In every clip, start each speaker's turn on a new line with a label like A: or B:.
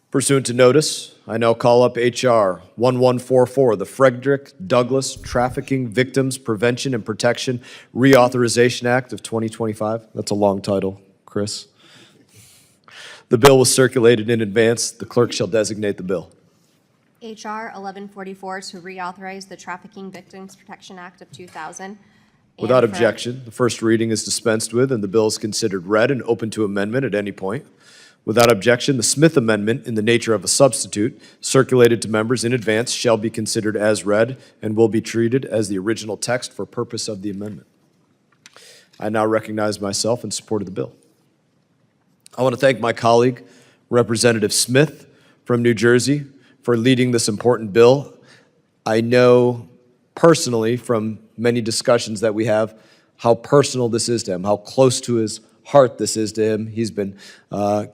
A: Pursuant to notice, I now call up H.R. 1144, the Frederick Douglass Trafficking Victims Prevention and Protection Reauthorization Act of 2025. That's a long title, Chris. The bill was circulated in advance. The clerk shall designate the bill.
B: H.R. 1144 to reauthorize the Trafficking Victims Protection Act of 2000.
A: Without objection, the first reading is dispensed with, and the bill is considered read and open to amendment at any point. Without objection, the Smith Amendment, in the nature of a substitute, circulated to members in advance, shall be considered as read and will be treated as the original text for purpose of the amendment. I now recognize myself in support of the bill. I want to thank my colleague, Representative Smith from New Jersey, for leading this important bill. I know personally from many discussions that we have how personal this is to him, how close to his heart this is to him. He's been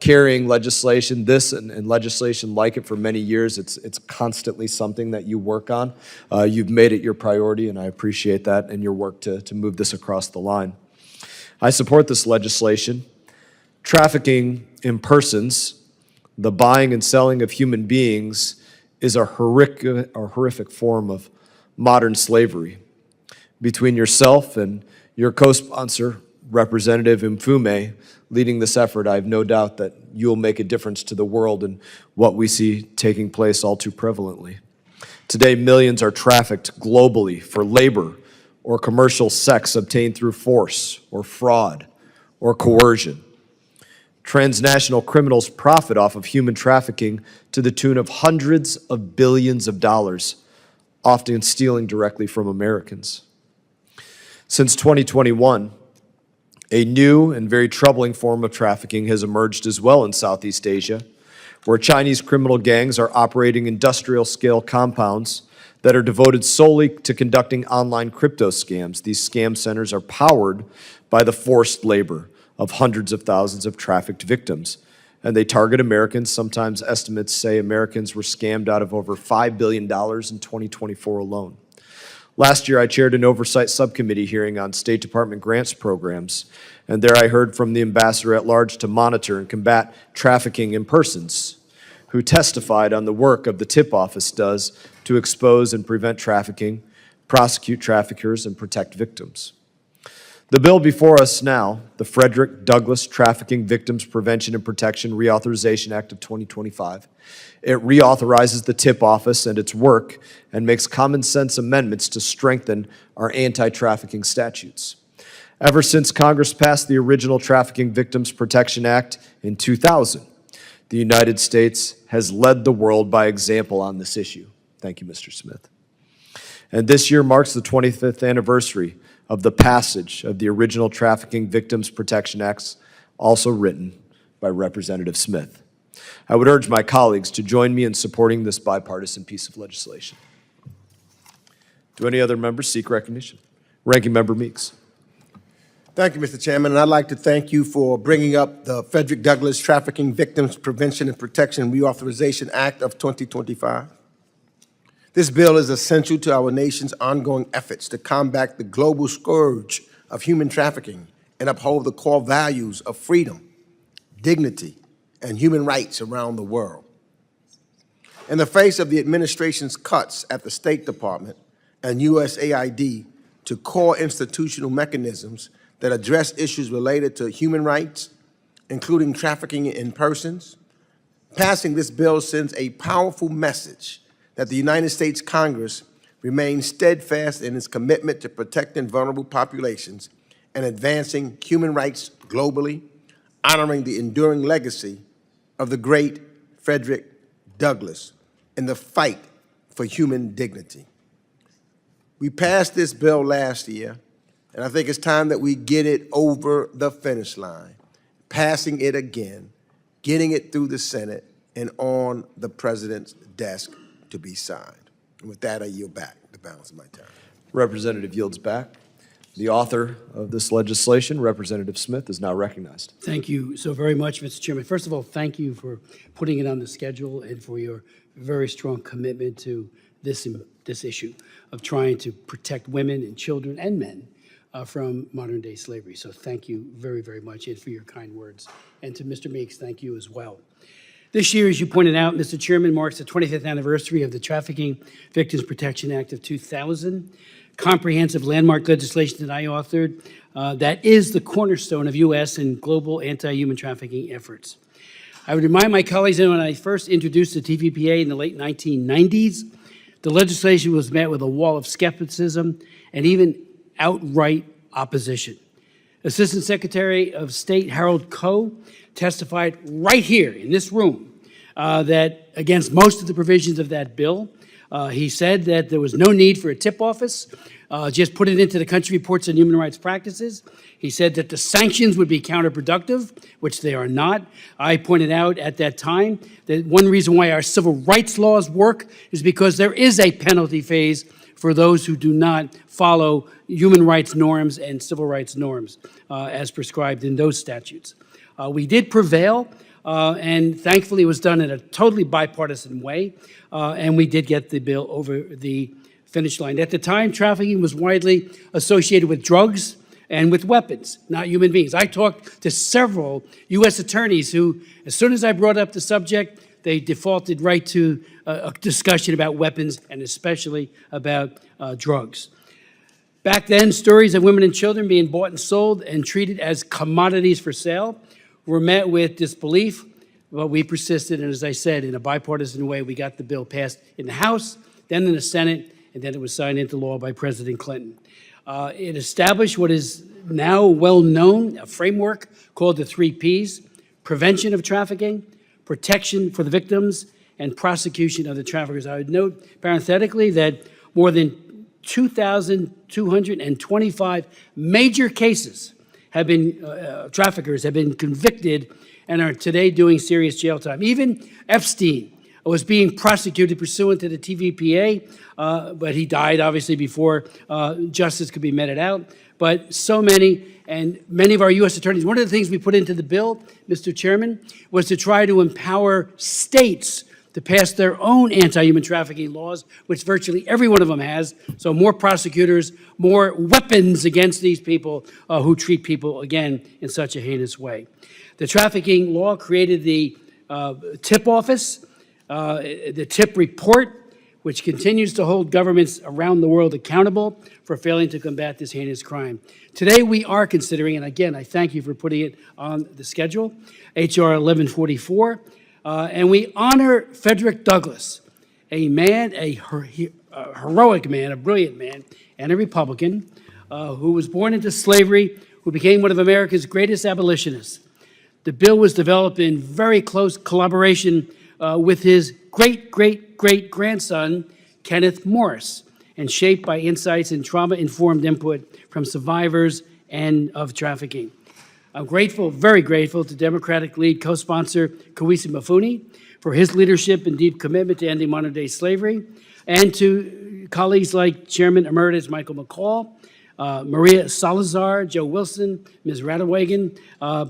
A: carrying legislation, this and legislation like it for many years. It's constantly something that you work on. You've made it your priority, and I appreciate that and your work to move this across the line. I support this legislation. Trafficking in persons, the buying and selling of human beings, is a horrific form of modern slavery. Between yourself and your co-sponsor, Representative Mfume, leading this effort, I have no doubt that you'll make a difference to the world and what we see taking place all too prevalently. Today, millions are trafficked globally for labor or commercial sex obtained through force or fraud or coercion. Transnational criminals profit off of human trafficking to the tune of hundreds of billions of dollars, often stealing directly from Americans. Since 2021, a new and very troubling form of trafficking has emerged as well in Southeast Asia, where Chinese criminal gangs are operating industrial-scale compounds that are devoted solely to conducting online crypto scams. These scam centers are powered by the forced labor of hundreds of thousands of trafficked victims, and they target Americans. Sometimes estimates say Americans were scammed out of over $5 billion in 2024 alone. Last year, I chaired an oversight subcommittee hearing on State Department grants programs, and there I heard from the ambassador at large to monitor and combat trafficking in persons, who testified on the work of the TIP office does to expose and prevent trafficking, prosecute traffickers, and protect victims. The bill before us now, the Frederick Douglass Trafficking Victims Prevention and Protection Reauthorization Act of 2025, it reauthorizes the TIP office and its work and makes common sense amendments to strengthen our anti-trafficking statutes. Ever since Congress passed the original Trafficking Victims Protection Act in 2000, the United States has led the world by example on this issue. Thank you, Mr. Smith. And this year marks the 25th anniversary of the passage of the original Trafficking Victims Protection Acts, also written by Representative Smith. I would urge my colleagues to join me in supporting this bipartisan piece of legislation. Do any other members seek recognition? Ranking Member Meeks.
C: Thank you, Mr. Chairman, and I'd like to thank you for bringing up the Frederick Douglass Trafficking Victims Prevention and Protection Reauthorization Act of 2025. This bill is essential to our nation's ongoing efforts to combat the global scourge of human trafficking and uphold the core values of freedom, dignity, and human rights around the world. In the face of the administration's cuts at the State Department and USAID to core institutional mechanisms that address issues related to human rights, including trafficking in persons, passing this bill sends a powerful message that the United States Congress remains steadfast in its commitment to protecting vulnerable populations and advancing human rights globally, honoring the enduring legacy of the great Frederick Douglass in the fight for human dignity. We passed this bill last year, and I think it's time that we get it over the finish line, passing it again, getting it through the Senate and on the President's desk to be signed. And with that, I yield back the balance of my time.
A: Representative yields back. The author of this legislation, Representative Smith, is now recognized.
D: Thank you so very much, Mr. Chairman. First of all, thank you for putting it on the schedule and for your very strong commitment to this issue of trying to protect women and children and men from modern-day slavery. So thank you very, very much, and for your kind words. And to Mr. Meeks, thank you as well. This year, as you pointed out, Mr. Chairman, marks the 25th anniversary of the Trafficking Victims Protection Act of 2000, comprehensive landmark legislation that I authored that is the cornerstone of U.S. and global anti-human trafficking efforts. I would remind my colleagues that when I first introduced the TVPA in the late 1990s, the legislation was met with a wall of skepticism and even outright opposition. Assistant Secretary of State Harold Koh testified right here in this room that against most of the provisions of that bill. He said that there was no need for a tip office, just put it into the country reports on human rights practices. He said that the sanctions would be counterproductive, which they are not. I pointed out at that time that one reason why our civil rights laws work is because there is a penalty phase for those who do not follow human rights norms and civil rights norms as prescribed in those statutes. We did prevail, and thankfully it was done in a totally bipartisan way, and we did get the bill over the finish line. At the time, trafficking was widely associated with drugs and with weapons, not human beings. I talked to several U.S. attorneys who, as soon as I brought up the subject, they defaulted right to a discussion about weapons and especially about drugs. Back then, stories of women and children being bought and sold and treated as commodities for sale were met with disbelief, but we persisted, and as I said, in a bipartisan way, we got the bill passed in the House, then in the Senate, and then it was signed into law by President Clinton. It established what is now well known, a framework called the 3 Ps: prevention of trafficking, protection for the victims, and prosecution of the traffickers. I would note parenthetically that more than 2,225 major cases have been, traffickers have been convicted and are today doing serious jail time. Even Epstein was being prosecuted pursuant to the TVPA, but he died obviously before justice could be meted out. But so many, and many of our U.S. attorneys, one of the things we put into the bill, Mr. Chairman, was to try to empower states to pass their own anti-human trafficking laws, which virtually every one of them has. So more prosecutors, more weapons against these people who treat people, again, in such a heinous way. The trafficking law created the tip office, the tip report, which continues to hold governments around the world accountable for failing to combat this heinous crime. Today, we are considering, and again, I thank you for putting it on the schedule, H.R. 1144, and we honor Frederick Douglass, a man, a heroic man, a brilliant man, and a Republican who was born into slavery, who became one of America's greatest abolitionists. The bill was developed in very close collaboration with his great-great-great-grandson, Kenneth Morris, and shaped by insights and trauma-informed input from survivors and of trafficking. I'm grateful, very grateful, to Democratic lead co-sponsor Kawisi Mafuni for his leadership and deep commitment to ending modern-day slavery, and to colleagues like Chairman Emeritus Michael McCall, Maria Salazar, Joe Wilson, Ms. Radewagen,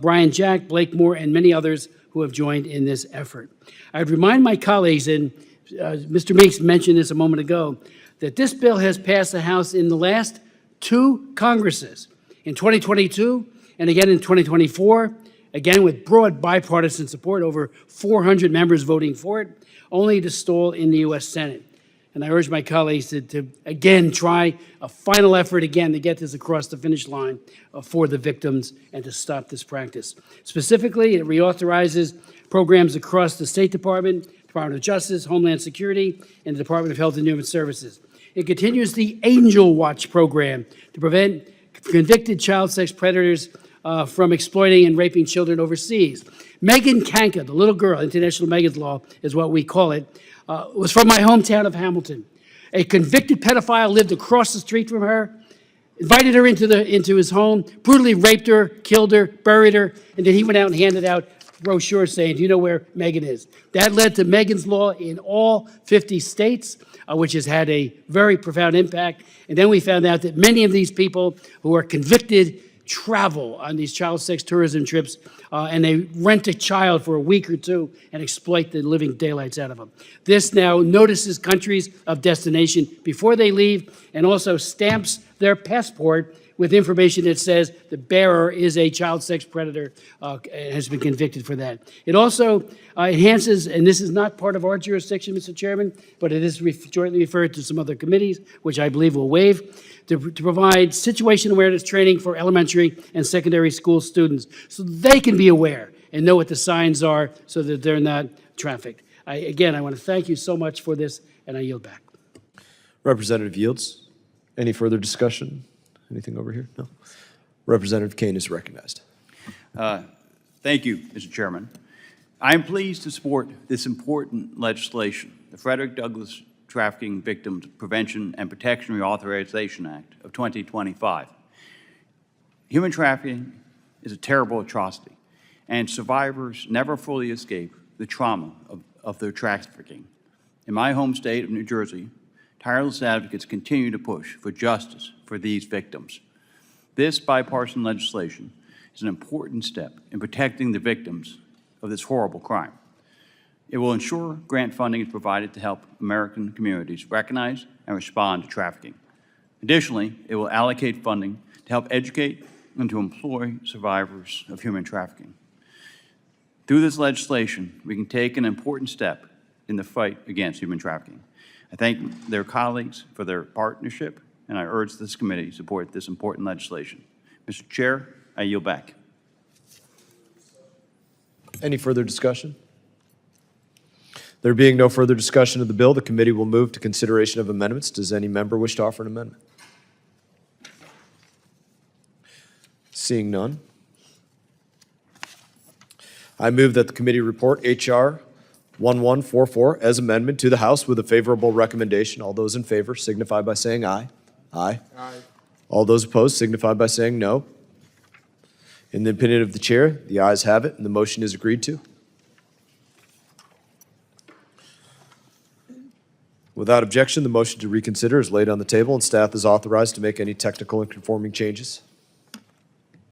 D: Brian Jack, Blake Moore, and many others who have joined in this effort. I'd remind my colleagues, and Mr. Meeks mentioned this a moment ago, that this bill has passed the House in the last 2 Congresses, in 2022 and again in 2024, again with broad bipartisan support, over 400 members voting for it, only to stall in the U.S. Senate. And I urge my colleagues to again try a final effort again to get this across the finish line for the victims and to stop this practice. Specifically, it reauthorizes programs across the State Department, Department of Justice, Homeland Security, and the Department of Health and Human Services. It continues the Angel Watch program to prevent convicted child sex predators from exploiting and raping children overseas. Megan Kanka, the little girl, International Megan's Law is what we call it, was from my hometown of Hamilton. A convicted pedophile lived across the street from her, invited her into his home, brutally raped her, killed her, buried her, and then he went out and handed out brochures saying, "Do you know where Megan is?" That led to Megan's Law in all 50 states, which has had a very profound impact. And then we found out that many of these people who are convicted travel on these child sex tourism trips, and they rent a child for a week or 2 and exploit the living daylights out of them. This now notices countries of destination before they leave and also stamps their passport with information that says the bearer is a child sex predator and has been convicted for that. It also enhances, and this is not part of our jurisdiction, Mr. Chairman, but it is jointly referred to some other committees, which I believe will waive, to provide situation awareness training for elementary and secondary school students so they can be aware and know what the signs are so that they're not trafficked. Again, I want to thank you so much for this, and I yield back.
A: Representative Yields. Any further discussion? Anything over here? No. Representative Kane is recognized.
E: Thank you, Mr. Chairman. I am pleased to support this important legislation, the Frederick Douglass Trafficking Victims Prevention and Protection Reauthorization Act of 2025. Human trafficking is a terrible atrocity, and survivors never fully escape the trauma of their trafficking. In my home state of New Jersey, tireless advocates continue to push for justice for these victims. This bipartisan legislation is an important step in protecting the victims of this horrible crime. It will ensure grant funding is provided to help American communities recognize and respond to trafficking. Additionally, it will allocate funding to help educate and to employ survivors of human trafficking. Through this legislation, we can take an important step in the fight against human trafficking. I thank their colleagues for their partnership, and I urge this committee to support this important legislation. Mr. Chair, I yield back.
A: Any further discussion? There being no further discussion of the bill, the committee will move to consideration of amendments. Does any member wish to offer an amendment? Seeing none, I move that the committee report H.R. 1144 as amendment to the House with a favorable recommendation. All those in favor signify by saying aye. Aye.
C: Aye.
A: All those opposed signify by saying no. In the opinion of the chair, the ayes have it, and the motion is agreed to. Without objection, the motion to reconsider is laid on the table, and staff is authorized to make any technical and conforming changes.